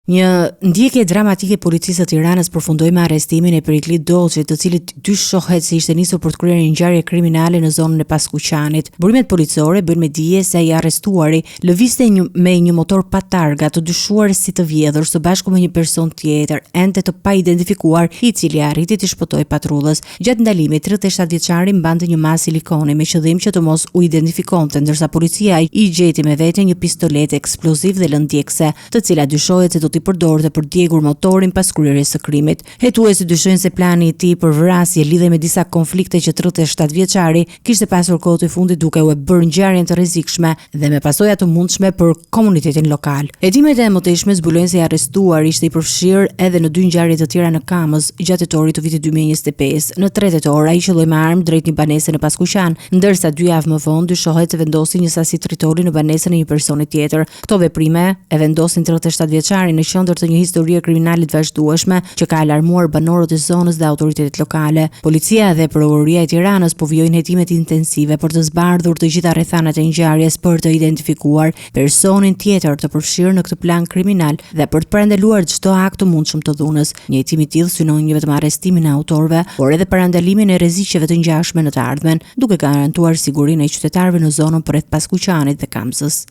Një ndjekje dramatike e policisë së Tiranës përfundoi me arrestimin e Periklit Doçit, të cilit dyshohet se ishte nisur për të kryer një ngjarje kriminale në zonën e Paskuqanit. Burimet policore bëjnë me dije se ai arrestuari lëvizte me një motor pa targa të dyshuar si të vjedhur së bashku me një person tjetër, ende të paidentifikuar, i cili arriti të shpëtojë patrullës. Gjatë ndalimit, 37 vjeçari mbante një mas silikoni me qëllim që të mos u identifikonte, ndërsa policia i gjeti me vete një pistolet eksploziv dhe lëndjekse, të cilat dyshohet se do t'i përdorte për djegur motorin pas kryerjes së krimit. Hetuesi dyshojnë se plani i tij për vrasje lidhej me disa konflikte që 37 vjeçari kishte pasur kohë të fundit, duke u bërë ngjarjen të rrezikshme dhe me pasoja të mundshme për komunitetin lokal. Hetimet e mëtejshme zbulojnë se i arrestuar ishte i përfshirë edhe në 2 ngjarje të tjera në Kamës gjatë tetorit të vitit 2025. Në 3 tetor ai qelloi me armë drejt një banese në Paskuqan, ndërsa 2 javë më vonë dyshohet se vendosi një sasi tritori në banesën e një personi tjetër. Këto veprime e vendosin 37 vjeçarin në qendër të një historie kriminale të vazhdueshme që ka alarmuar banorët e zonës dhe autoritetet lokale. Policia dhe Prokuroria e Tiranës po vijojnë hetimet intensive për të zbardhur të gjitha rrethanat e ngjarjes, për të identifikuar personin tjetër të përfshirë në këtë plan kriminal dhe për të parandaluar çdo akt të mundshëm të dhunës. Një hetim i tillë synon jo vetëm arrestimin e autorëve, por edhe parandalimin e rreziqeve të ngjashme në të ardhmen, duke garantuar sigurinë e qytetarëve në zonën përreth Paskuqanit dhe Kamsës.